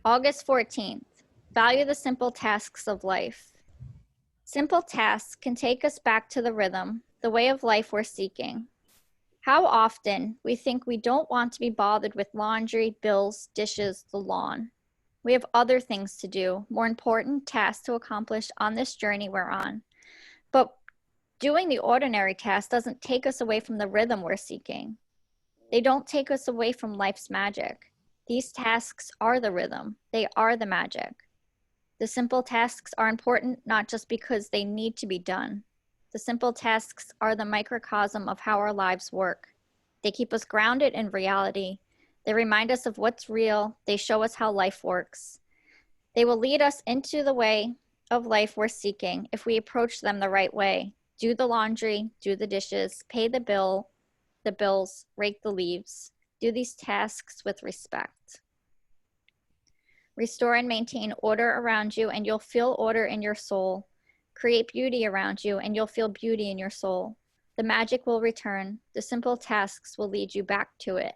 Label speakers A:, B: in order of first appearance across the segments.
A: August 14th, value the simple tasks of life. Simple tasks can take us back to the rhythm, the way of life we're seeking. How often we think we don't want to be bothered with laundry, bills, dishes, the lawn. We have other things to do, more important tasks to accomplish on this journey we're on. But doing the ordinary tasks doesn't take us away from the rhythm we're seeking. They don't take us away from life's magic. These tasks are the rhythm. They are the magic. The simple tasks are important not just because they need to be done. The simple tasks are the microcosm of how our lives work. They keep us grounded in reality. They remind us of what's real. They show us how life works. They will lead us into the way of life we're seeking if we approach them the right way. Do the laundry, do the dishes, pay the bills, rake the leaves. Do these tasks with respect. Restore and maintain order around you, and you'll feel order in your soul. Create beauty around you, and you'll feel beauty in your soul. The magic will return. The simple tasks will lead you back to it.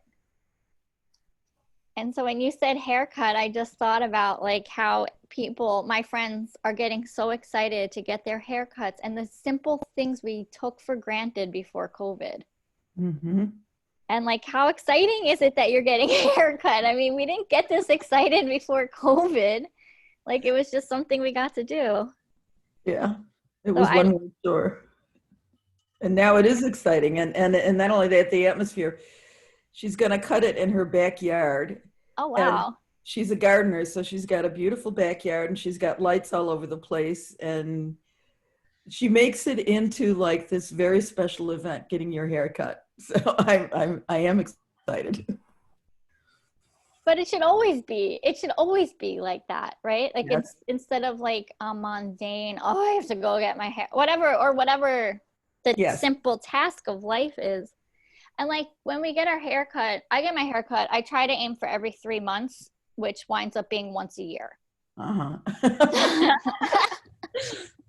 A: And so when you said haircut, I just thought about like how people, my friends, are getting so excited to get their haircuts and the simple things we took for granted before COVID.
B: Mm-hmm.
A: And like, how exciting is it that you're getting a haircut? I mean, we didn't get this excited before COVID. Like, it was just something we got to do.
B: Yeah, it was one more store. And now it is exciting. And not only that, the atmosphere. She's going to cut it in her backyard.
A: Oh, wow.
B: And she's a gardener, so she's got a beautiful backyard and she's got lights all over the place. And she makes it into like this very special event, getting your hair cut. So I am excited.
A: But it should always be like that, right? Like, yes. It's instead of like a mundane, oh, I have to go get my hair, whatever the yes. simple task of life is. And like when we get our hair cut, I get my hair cut, I try to aim for every 3 months, which winds up being once a year.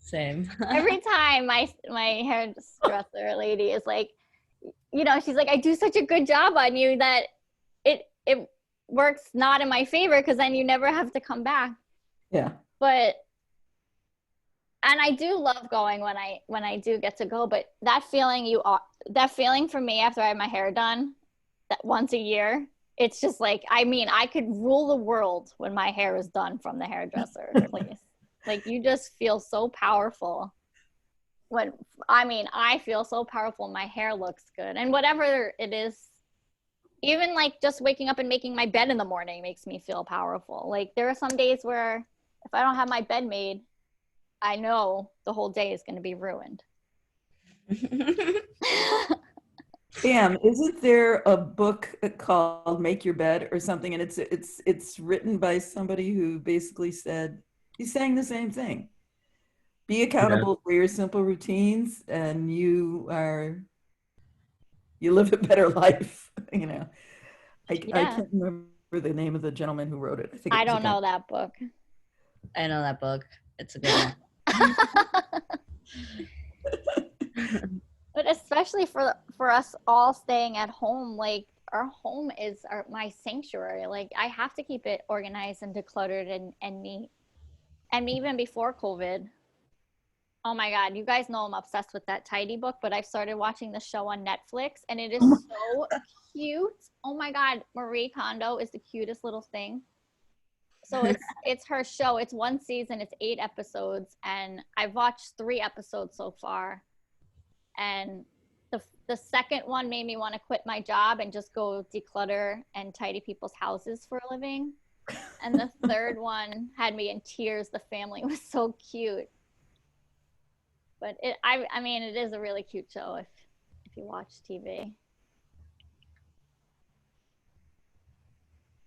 C: Same.
A: Every time my hairdresser lady is like, you know, she's like, I do such a good job on you that it works not in my favor because then you never have to come back.
B: Yeah.
A: And I do love going when I do get to go, but that feeling for me after I have my hair done, that once a year, it's just like, I mean, I could rule the world when my hair is done from the hairdresser. Like you just feel so powerful. I feel so powerful. My hair looks good, and whatever it is, even like just waking up and making my bed in the morning makes me feel powerful. Like there are some days where if I don't have my bed made, I know the whole day is going to be ruined.
B: Pam, isn't there a book called Make Your Bed or something? And it's written by somebody who basically said, he's saying the same thing. Be accountable for your simple routines and you live a better life, you know. I can't remember the name of the gentleman who wrote it.
A: I don't know that book.
C: I know that book. It's a good one.
A: But especially for us all staying at home, like our home is my sanctuary. Like I have to keep it organized and decluttered and neat. And even before COVID, oh my God, you guys know I'm obsessed with that tidy book, but I've started watching the show on Netflix and it is so cute. Oh my God, Marie Kondo is the cutest little thing. So it's her show. It's one season, it's 8 episodes, and I've watched 3 episodes so far. And the second one made me want to quit my job and just go declutter and tidy people's houses for a living. And the third one had me in tears. The family was so cute. But I mean, it is a really cute show if you watch TV.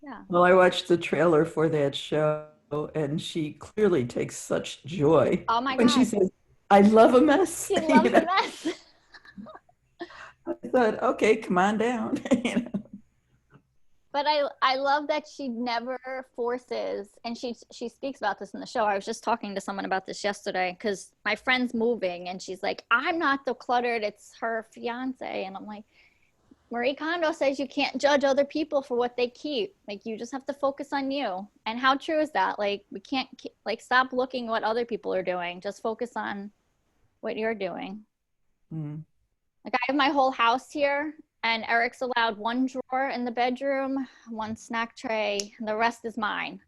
A: Yeah.
B: Well, I watched the trailer for that show, and she clearly takes such joy.
A: Oh my God.
B: When she says, I love a mess.
A: She loves a mess.
B: I thought, okay, come on down. You know?
A: But I love that she never forces, and she speaks about this in the show. I was just talking to someone about this yesterday because my friend's moving, and she's like, I'm not decluttered, it's her fiance. And I'm like, Marie Kondo says you can't judge other people for what they keep. Like, you just have to focus on you. And how true is that? Like, we can't, like, stop looking what other people are doing. Just focus on what you're doing.
B: Mm.
A: Like, I have my whole house here, and Eric's allowed one drawer in the bedroom, one snack tray, and the rest is mine.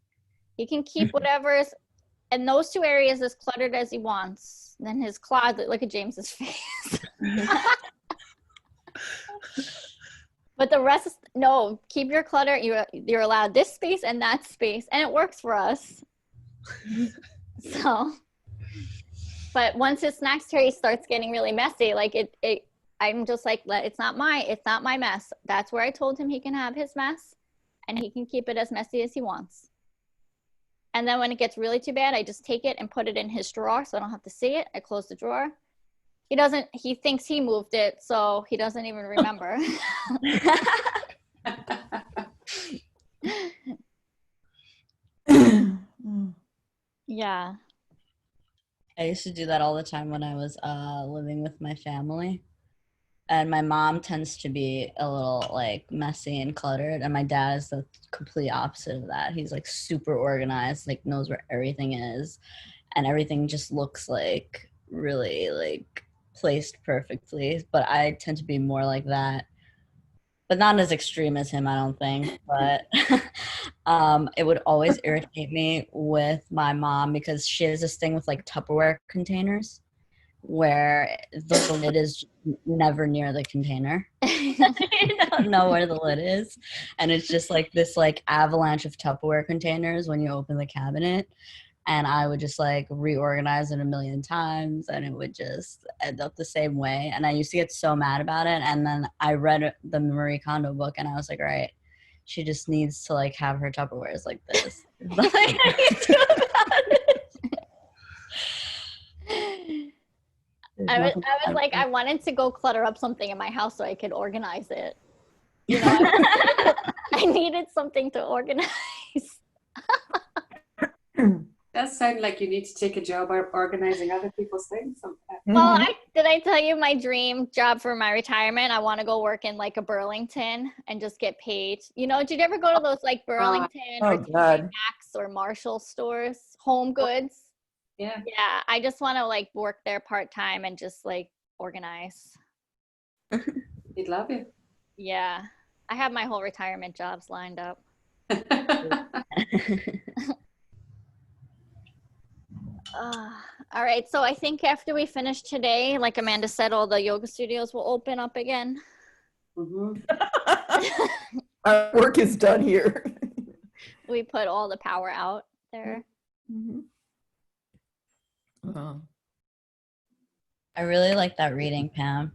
A: He can keep whatever is in those two areas as cluttered as he wants. And then his closet, look at James's face. But the rest, no, keep your clutter. You're allowed this space and that space, and it works for us. So, but once his snacks tray starts getting really messy, like I'm just like, it's not my mess. That's where I told him he can have his mess, and he can keep it as messy as he wants. And then when it gets really too bad, I just take it and put it in his drawer so I don't have to see it. I close the drawer. He thinks he moved it, so he doesn't even remember. Yeah.
C: I used to do that all the time when I was living with my family. And my mom tends to be a little like messy and cluttered, and my dad is the complete opposite of that. He's like super organized, like knows where everything is, and everything just looks like really like placed perfectly. But I tend to be more like that, but not as extreme as him, I don't think. But it would always irritate me with my mom because she has this thing with like Tupperware containers where the lid is never near the container. You don't know where the lid is, and it's just like this like avalanche of Tupperware containers when you open the cabinet, and I would just like reorganize it a million times, and it would just end up the same way. And I used to get so mad about it, and then I read the Marie Kondo book, and I was like, right, she just needs to like have her Tupperwares like this. There's nothing I can do about it.
A: I was like, I wanted to go clutter up something in my house so I could organize it. You know, I needed something to organize.
D: Does sound like you need to take a job organizing other people's things sometimes.
A: Well, did I tell you my dream job for my retirement? I want to go work in like a Burlington and just get paid. You know, did you ever go to those like Burlington or TJ Maxx or Marshall stores, Home Goods?
D: Yeah.
A: Yeah, I just want to like work there part-time and just like organize.
D: He'd love you.
A: Yeah, I have my whole retirement jobs lined up. All right, so I think after we finish today, like Amanda said, all the yoga studios will open up again.
B: Our work is done here.
A: We put all the power out there.
C: I really like that reading, Pam.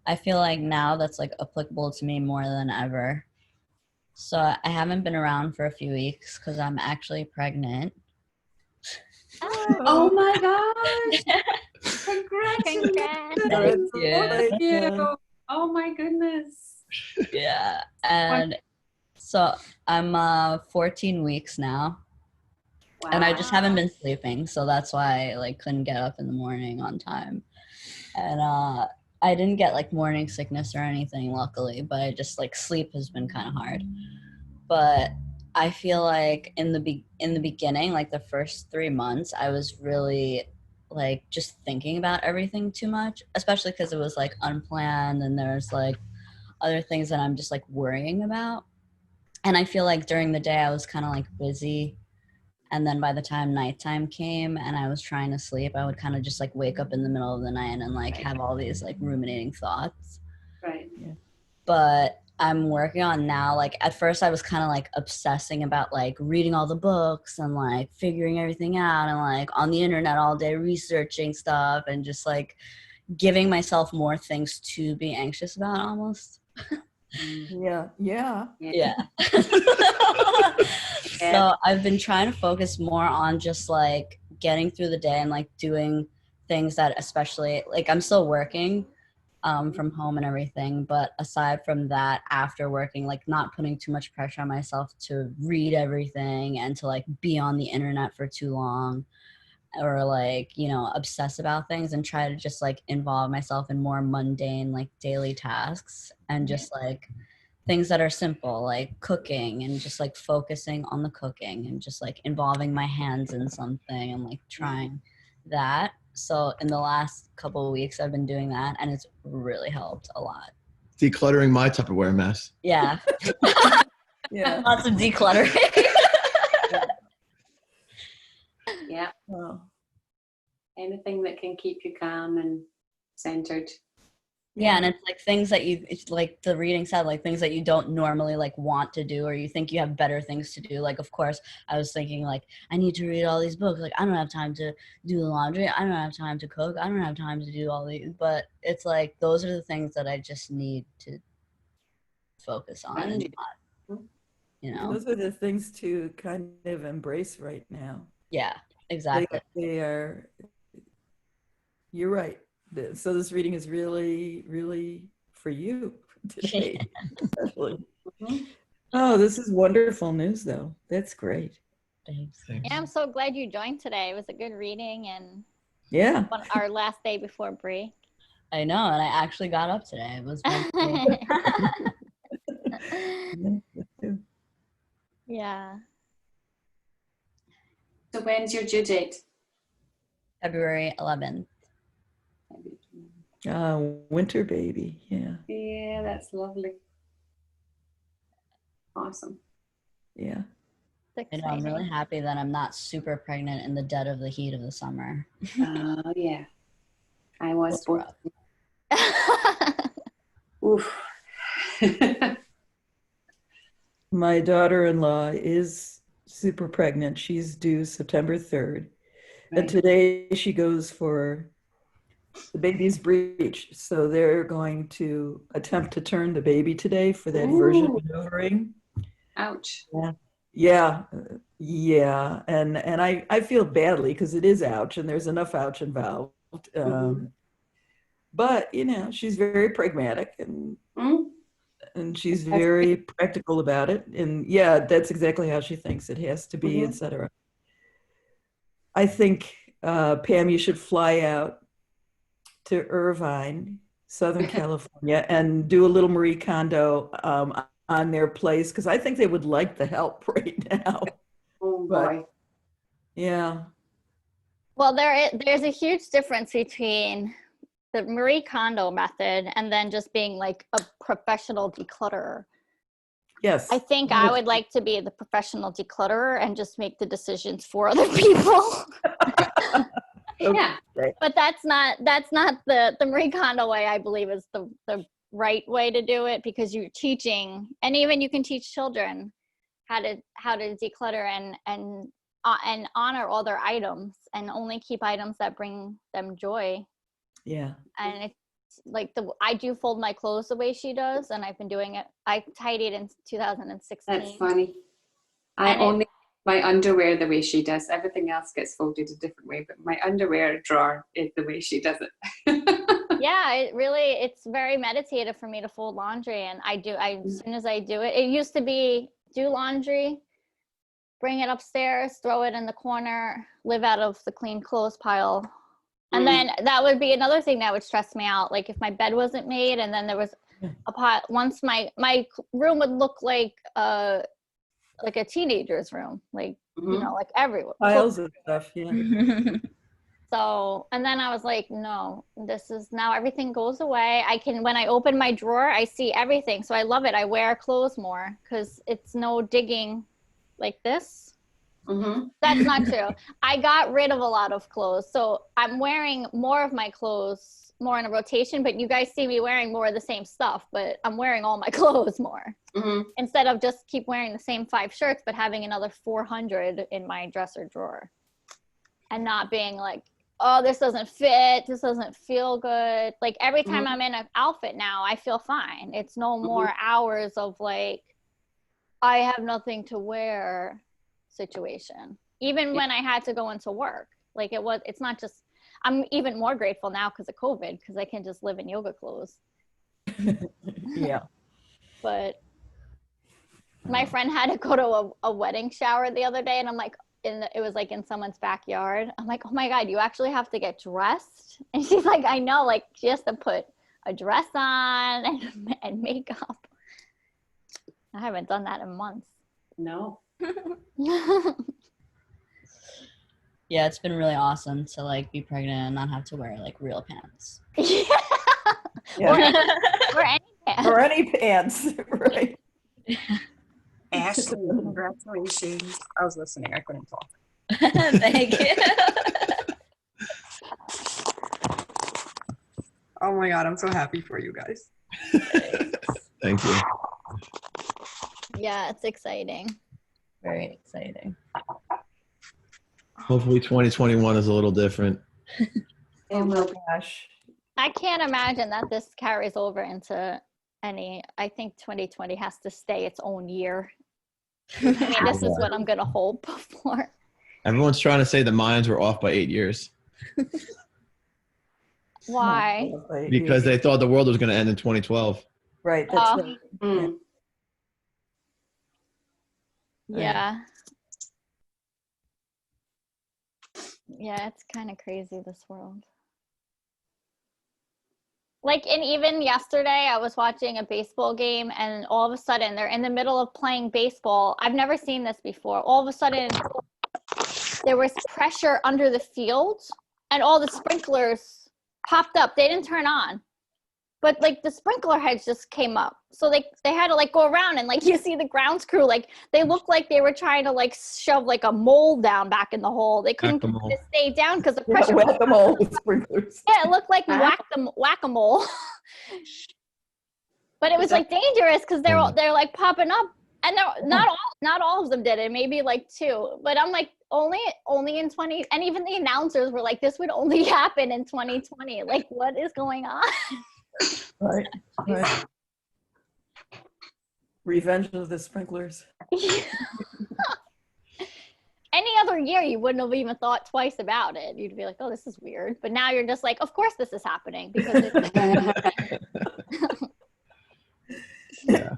C: I feel like now that's like applicable to me more than ever. So I haven't been around for a few weeks because I'm actually pregnant.
D: Oh my gosh! Congratulations!
C: Thank
D: you. Oh my goodness!
C: Yeah, and so I'm 14 weeks now. Wow. And I just haven't been sleeping, so that's why I like couldn't get up in the morning on time. And I didn't get like morning sickness or anything, luckily, but I just like sleep has been kind of hard. But I feel like in the beginning, like the first 3 months, I was really like just thinking about everything too much, especially because it was like unplanned and there's like other things that I'm just like worrying about. And I feel like during the day I was kind of like busy. And then by the time nighttime came and I was trying to sleep, I would kind of just like wake up in the middle of the night and like have all these like ruminating thoughts.
D: Right.
B: Yeah.
C: But I'm working on now, like at first I was kind of like obsessing about like reading all the books and like figuring everything out and like on the internet all day researching stuff and just like giving myself more things to be anxious about almost.
B: Yeah.
C: So I've been trying to focus more on just like getting through the day and like doing things that, especially like I'm still working from home and everything, but aside from that, after working, like not putting too much pressure on myself to read everything and to like be on the internet for too long. or like, you know, obsess about things, and try to just like involve myself in more mundane like daily tasks, and just like things that are simple like cooking, and just like focusing on the cooking, and just like involving my hands in something, and like trying that. So in the last couple of weeks I've been doing that, and it's really helped a lot.
E: Decluttering my Tupperware mess.
C: Yeah.
B: Yeah.
C: Lots of decluttering.
D: Yeah.
B: Well,
D: Anything that can keep you calm and centered.
C: Yeah, and it's like things that it's like the reading said, like things that you don't normally like want to do, or you think you have better things to do. Like, of course, I was thinking like, I need to read all these books. Like, I don't have time to do the laundry. I don't have time to cook. I don't have time to do all these. But it's like, those are the things that I just need to focus on, and not, you know?
B: those are the things to kind of embrace right now.
C: Yeah, exactly.
B: They are, you're right. So this reading is really, really for you today, especially. Oh, this is wonderful news, though. That's great.
C: Thanks.
A: Yeah, I'm so glad you joined today. It was a good reading and
B: Yeah.
A: on our last day before break.
C: I know, and I actually got up today. It was
A: Yeah.
D: So when's your due date?
C: February 11th.
B: Winter baby. Yeah.
D: Yeah, that's lovely. Awesome.
B: Yeah.
C: I know, I'm really happy that I'm not super pregnant in the dead of the heat of the summer.
D: Oh, yeah. I was both.
A: Exciting.
D: Oof.
B: My daughter-in-law is super pregnant. She's due September 3rd. And
D: Right.
B: today she goes for the baby's breech. So they're going to attempt to turn the baby today for that version
D: Ooh.
B: maneuvering.
D: Ouch.
B: Yeah. Yeah. And I feel badly because it is ouch and there's enough ouch involved. But, you know, she's very pragmatic and she's very practical about it. And yeah, that's exactly how she thinks it has to be, etc. I think, Pam, you should fly out to Irvine, Southern California, and do a little Marie Kondo on their place, because I think they would like the help right now.
D: Oh,
B: But,
D: boy.
B: yeah.
A: Well, there's a huge difference between the Marie Kondo method and then just being like a professional declutterer.
B: Yes.
A: I think I would like to be the professional declutterer and just make the decisions for other people.
D: Yeah.
A: But that's not the Marie Kondo way. I believe is the right way to do it, because you're teaching, and even you can teach children how to declutter and honor all their items and only keep items that bring them joy.
B: Yeah.
A: And it's like I do fold my clothes the way she does, and I've been doing it. I tidied in 2016.
D: That's funny. I only my underwear the way she does. Everything else gets folded a different way, but my underwear drawer is the way she does it.
A: Yeah, it's very meditative for me to fold laundry, and as soon as I do it used to be do laundry, bring it upstairs, throw it in the corner, live out of the clean clothes pile. And then that would be another thing that would stress me out. Like if my bed wasn't made and then there was a pot, once my room would look like a teenager's room, like, you know, like everywhere.
B: Piles of stuff, yeah.
A: So, and then I was like, no, this is now everything goes away. When I open my drawer, I see everything. So I love it. I wear clothes more because it's no digging like this. That's not true. I got rid of a lot of clothes. So I'm wearing more of my clothes more in a rotation, but you guys see me wearing more of the same stuff, but I'm wearing all my clothes more instead of just keep wearing the same 5 shirts, but having another 400 in my dresser drawer and not being like, oh, this doesn't fit. This doesn't feel good. Like every time I'm in an outfit now, I feel fine. It's no more hours of like, I have nothing to wear situation. Even when I had to go into work, like it's not just, I'm even more grateful now because of COVID, because I can just live in yoga clothes.
B: Yeah.
A: But my friend had to go to a wedding shower the other day, and I'm like, it was like in someone's backyard. I'm like, oh my God, you actually have to get dressed? And she's like, I know, like she has to put a dress on and makeup. I haven't done that in months.
D: No.
C: Yeah, it's been really awesome to like be pregnant and not have to wear like real pants.
B: Yeah.
A: Or any pants.
B: Or any pants, right?
F: Ashley, congratulations. I was listening. I couldn't talk.
C: Thank you.
F: Oh my God, I'm so happy for you guys.
E: Thank you.
A: Yeah, it's exciting.
C: Very exciting.
E: Hopefully 2021 is a little different.
B: Oh my gosh.
A: I can't imagine that this carries over into I think 2020 has to stay its own year. I mean, this is what I'm going to hope for.
E: Everyone's trying to say the Mayans were off by 8 years
A: Why?
E: because they thought the world was going to end in 2012.
B: Right, that's
A: Oh.
B: right.
D: Mm.
A: Yeah. Yeah, it's kind of crazy, this world. Like, and even yesterday, I was watching a baseball game, and all of a sudden, they're in the middle of playing baseball. I've never seen this before. All of a sudden, there was pressure under the field, and all the sprinklers popped up. They didn't turn on, but like the sprinkler heads just came up. So they had to like go around, and like you see the grounds crew, like they looked like they were trying to like shove like a mole down back in the hole. They couldn't
E: Whack-a-mole.
A: get it to stay down because the pressure.
B: Whack-a-mole with sprinklers.
A: Yeah, it looked like whack-a-mole. But it was like dangerous because they're like popping up, and not all of them did it. Maybe like 2. But I'm like only in 20, and even the announcers were like, this would only happen in 2020. Like, what is going on?
B: Right. Revenge of the sprinklers.
A: Any other year, you wouldn't have even thought twice about it. You'd be like, oh, this is weird. But now you're just like, of course this is happening because it's
E: Yeah.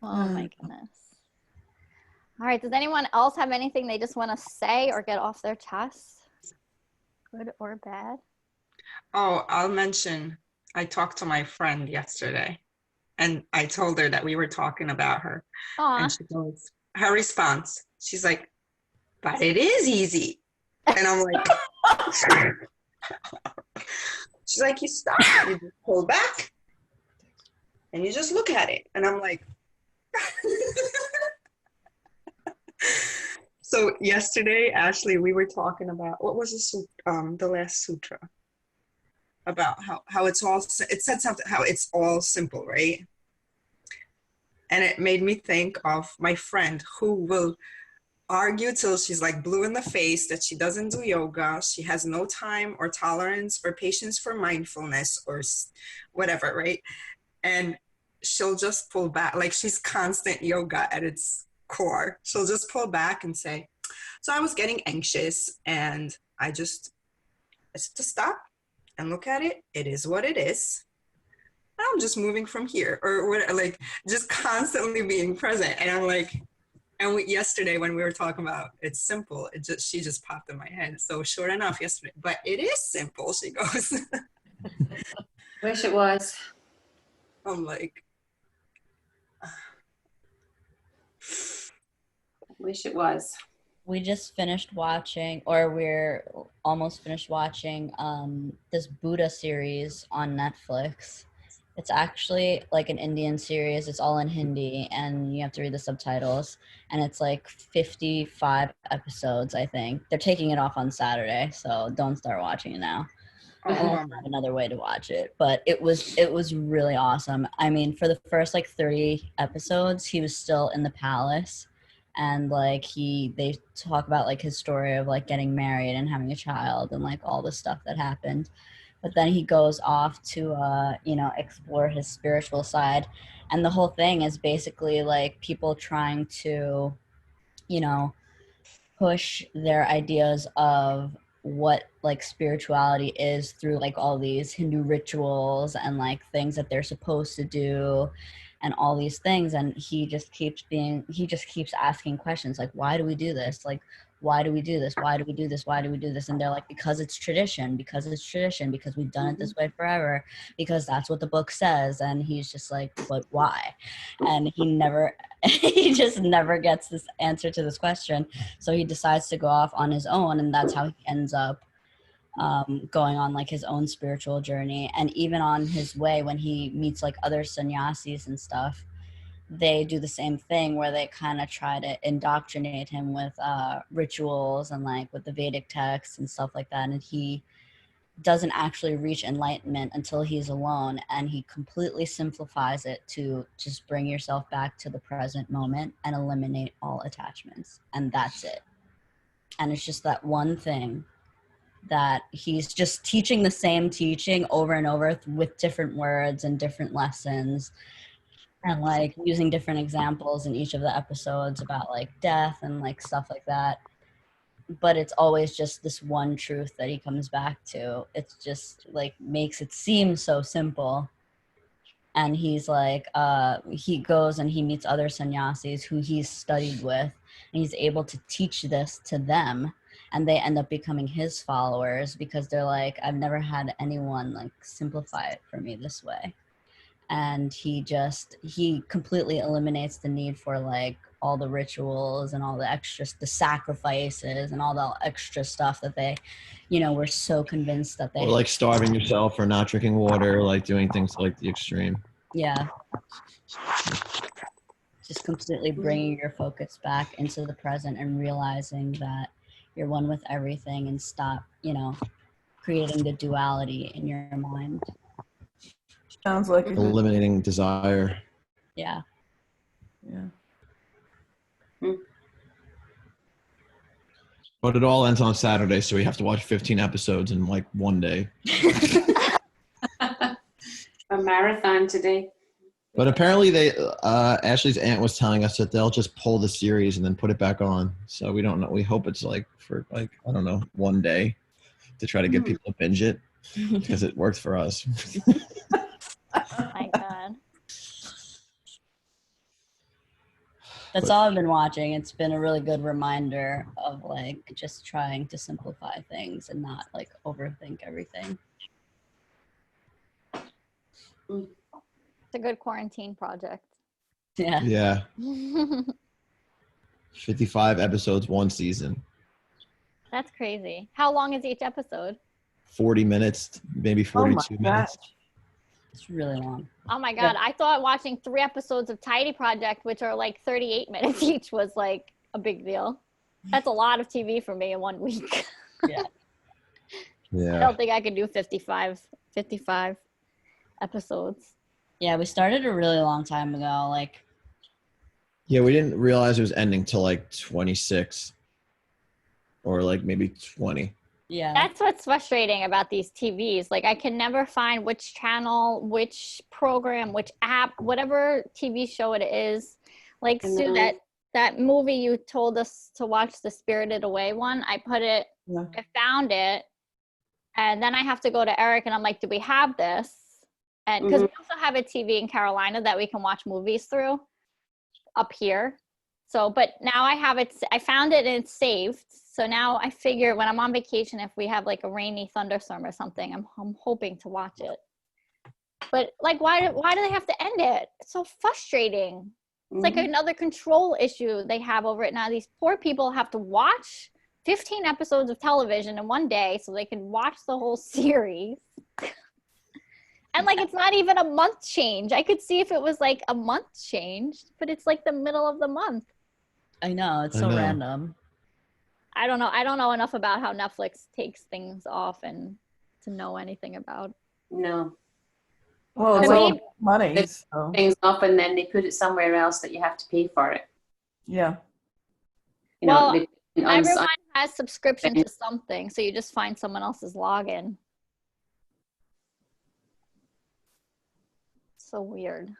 A: oh my goodness. All right, does anyone else have anything they just want to say or get off their chest? Good or bad?
F: Oh, I'll mention, I talked to my friend yesterday and I told her that we were talking about her.
A: Aw.
F: And she goes, her response, she's like, but it is easy. And I'm like, she's like, you stop, you just pull back and you just look at it. And I'm like, so yesterday, Ashley, we were talking about, what was the last sutra? About how it's all, it said something, how it's all simple, right? And it made me think of my friend who will argue till she's like blue in the face that she doesn't do yoga, she has no time or tolerance or patience for mindfulness or whatever, right? And she'll just pull back, like she's constant yoga at its core. She'll just pull back and say, so I was getting anxious and I just to stop and look at it. It is what it is. I'm just moving from here, or what, like just constantly being present. And I'm like, yesterday when we were talking about it's simple, she just popped in my head. So sure enough, yesterday, but it is simple. She goes,
D: Wish it was.
F: I'm like,
D: Wish it was.
C: We just finished watching, or we're almost finished watching this Buddha series on Netflix. It's actually like an Indian series. It's all in Hindi and you have to read the subtitles. And it's like 55 episodes, I think. They're taking it off on Saturday, so don't start watching it now. I don't have another way to watch it, but it was really awesome. I mean, for the first like 30 episodes, he was still in the palace. And like they talk about like his story of like getting married and having a child and like all the stuff that happened. But then he goes off to, explore his spiritual side. And the whole thing is basically like people trying to, push their ideas of what like spirituality is through like all these Hindu rituals and like things that they're supposed to do. and all these things. And he just keeps asking questions like, why do we do this? Like, why do we do this? Why do we do this? Why do we do this? And they're like, because it's tradition, because we've done it this way forever, because that's what the book says. And he's just like, but why? And he just never gets this answer to this question. So he decides to go off on his own, and that's how he ends up going on like his own spiritual journey. And even on his way, when he meets like other sannyasis and stuff, they do the same thing where they kind of try to indoctrinate him with rituals and like with the Vedic texts and stuff like that. And he doesn't actually reach enlightenment until he's alone, and he completely simplifies it to just bring yourself back to the present moment and eliminate all attachments, and that's it. And it's just that one thing that he's just teaching the same teaching over and over with different words and different lessons, and like using different examples in each of the episodes about like death and like stuff like that. But it's always just this one truth that he comes back to. It's just like makes it seem so simple. And he's like, he goes and he meets other sannyasis who he's studied with, and he's able to teach this to them, and they end up becoming his followers because they're like, I've never had anyone like simplify it for me this way. And he completely eliminates the need for like all the rituals and all the extra, the sacrifices and all the extra stuff that they, were so convinced that they.
E: Or like starving yourself or not drinking water, like doing things like the extreme.
C: Yeah. Just completely bringing your focus back into the present and realizing that you're one with everything, and stop, creating the duality in your mind.
B: Sounds like a good,
E: Eliminating desire.
C: Yeah.
B: yeah.
E: But it all ends on Saturday, so we have to watch 15 episodes in like one day.
D: A marathon today.
E: But apparently Ashley's aunt was telling us that they'll just pull the series and then put it back on. So we don't know. We hope it's like for like, I don't know, one day to try to get people to binge it, because it worked for us.
A: Oh my God.
C: That's all I've been watching. It's been a really good reminder of like just trying to simplify things and not like overthink everything.
A: It's a good quarantine project.
C: Yeah.
E: Yeah. 55 episodes, one season.
A: That's crazy. How long is each episode?
E: 40 minutes, maybe 42 minutes.
C: It's really long.
A: Oh my God. I thought watching 3 episodes of Tidy Project, which are like 38 minutes each, was like a big deal. That's a lot of TV for me in 1 week.
C: Yeah.
A: I don't think I could do 55 episodes.
C: Yeah, we started a really long time ago. Like,
E: Yeah, we didn't realize it was ending till like 26 or like maybe 20.
C: yeah.
A: That's what's frustrating about these TVs. Like I can never find which channel, which program, which app, whatever TV show it is. Like Sue, that movie you told us to watch, the Spirited Away one, I found it, and then I have to go to Eric and I'm like, do we have this? And because we also have a TV in Carolina that we can watch movies through up here. So, but now I have it, I found it and it's saved. So now I figure when I'm on vacation, if we have like a rainy thunderstorm or something, I'm hoping to watch it. But like, why do they have to end it? It's so frustrating. It's like another control issue they have over it now. These poor people have to watch 15 episodes of television in one day so they can watch the whole series. And like, it's not even a month change. I could see if it was like a month change, but it's like the middle of the month.
C: I know. It's so random.
A: I don't know. I don't know enough about how Netflix takes things off and to know anything about.
D: No.
B: Well, it's all money. So.
D: Things off and then they put it somewhere else that you have to pay for it.
B: Yeah.
D: You know,
A: everyone has subscription to something, so you just find someone else's login. So weird.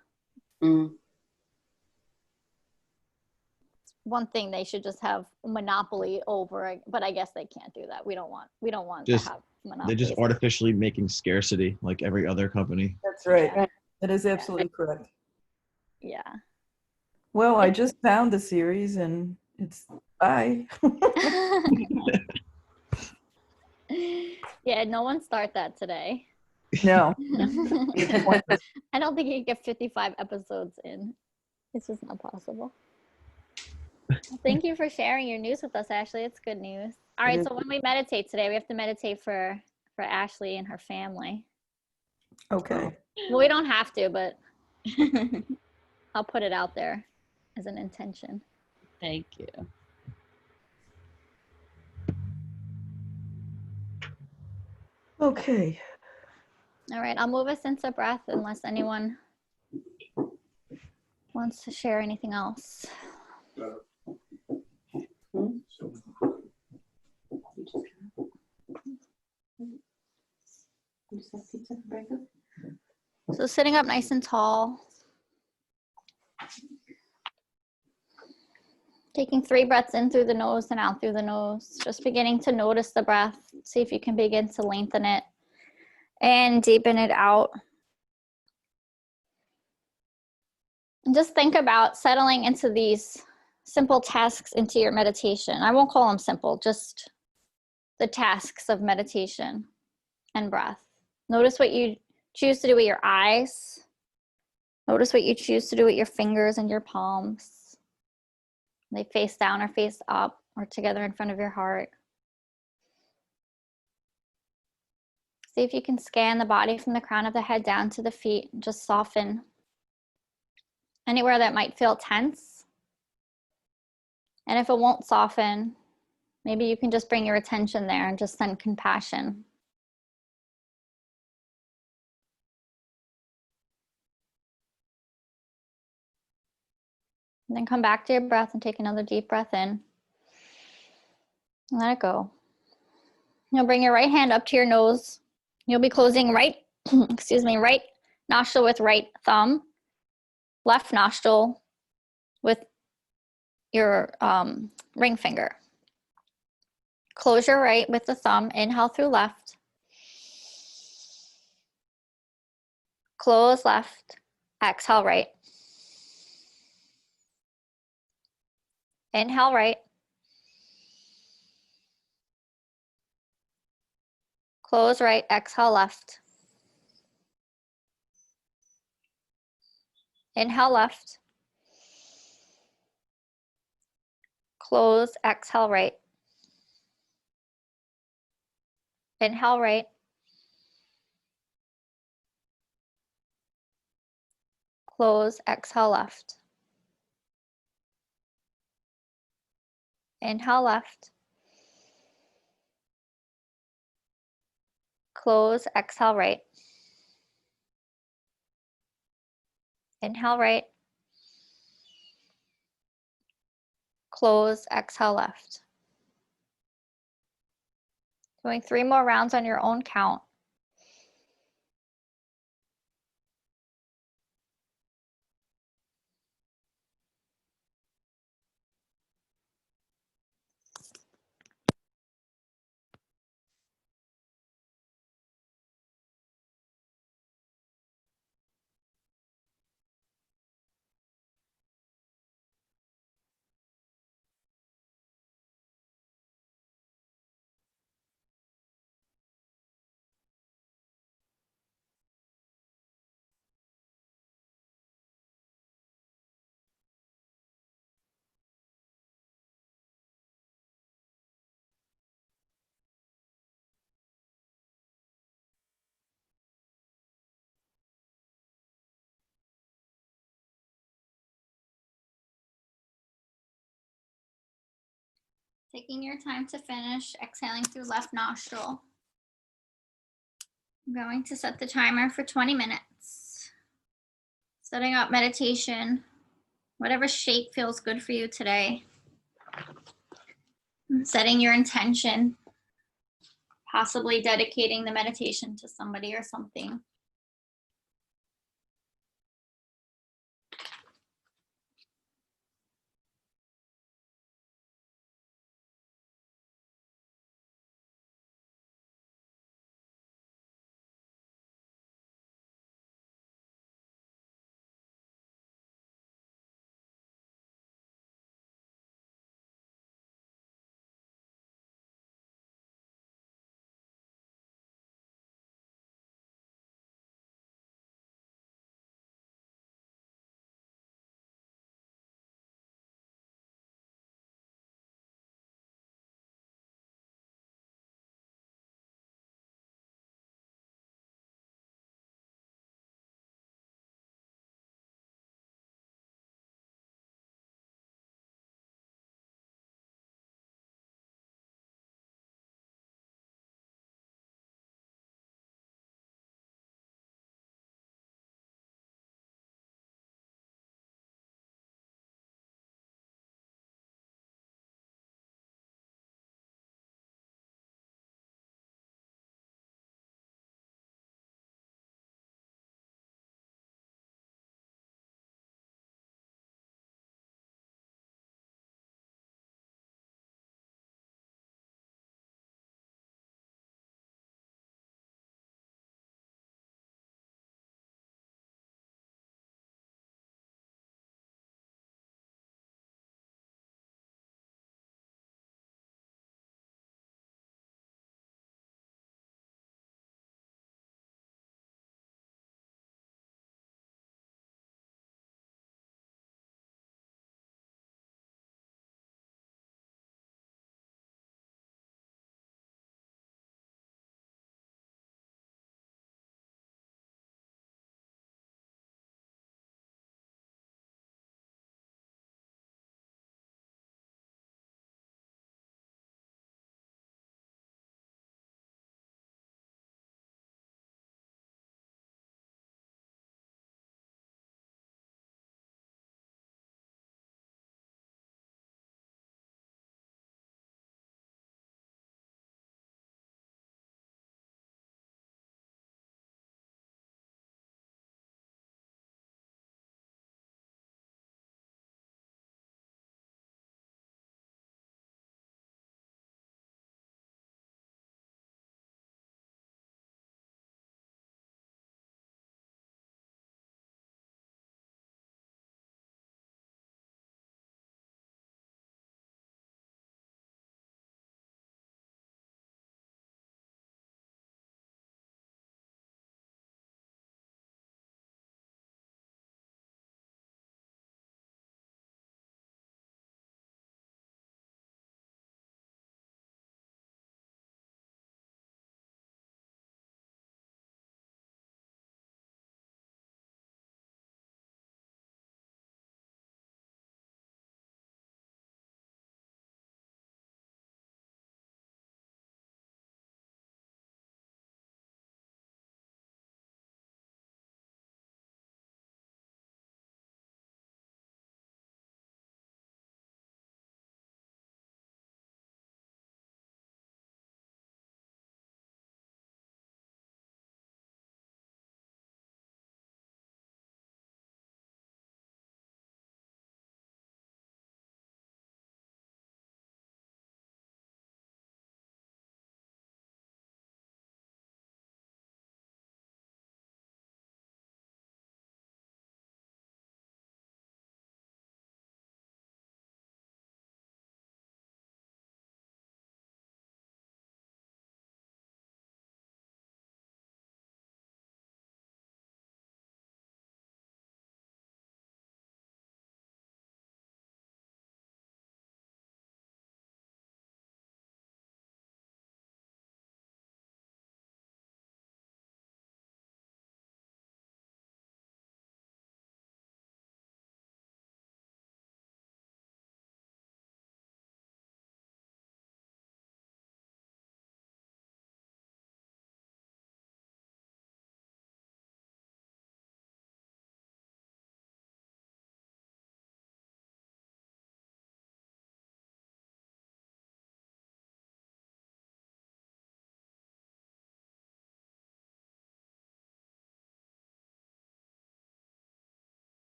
A: One thing they should just have a monopoly over, but I guess they can't do that. We don't want to have monopoly.
E: They're just artificially making scarcity like every other company.
B: That's right. That is absolutely correct.
A: Yeah.
B: Well, I just found the series and it's bye.
A: Yeah, no one start that today.
B: No.
A: I don't think you can get 55 episodes in. It's just not possible. Thank you for sharing your news with us, Ashley. It's good news. All right, so when we meditate today, we have to meditate for Ashley and her family.
B: Okay.
A: Well, we don't have to, but I'll put it out there as an intention.
C: Thank you.
B: Okay.
A: All right, I'll move us into breath unless anyone wants to share anything else. So sitting up nice and tall. Taking 3 breaths in through the nose and out through the nose. Just beginning to notice the breath. See if you can begin to lengthen it and deepen it out. And just think about settling into these simple tasks into your meditation. I won't call them simple, just the tasks of meditation and breath. Notice what you choose to do with your eyes. Notice what you choose to do with your fingers and your palms. They face down or face up or together in front of your heart. See if you can scan the body from the crown of the head down to the feet. Just soften anywhere that might feel tense. And if it won't soften, maybe you can just bring your attention there and just send compassion. And then come back to your breath and take another deep breath in. And let it go. You'll bring your right hand up to your nose. You'll be closing right nostril with right thumb, left nostril with your ring finger. Close your right with the thumb. Inhale through left. Close left. Exhale right. Inhale right. Close right. Exhale left. Inhale left. Close. Exhale right. Inhale right. Close. Exhale left. Inhale left. Close. Exhale right. Inhale right. Close. Exhale left. Doing 3 more rounds on your own count. Taking your time to finish, exhaling through left nostril. I'm going to set the timer for 20 minutes. Setting up meditation, whatever shape feels good for you today. Setting your intention, possibly dedicating the meditation to somebody or something.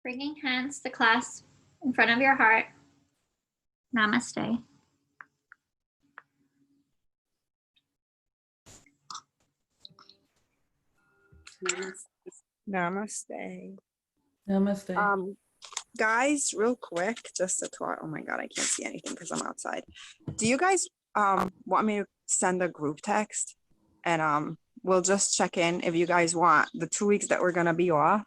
A: Bringing hands to clasp in front of your heart. Namaste.
F: Namaste.
B: Namaste.
F: Guys, real quick, just a thought. Oh my God, I can't see anything because I'm outside. Do you guys want me to send a group text? And we'll just check in if you guys want the 2 weeks that we're gonna be off.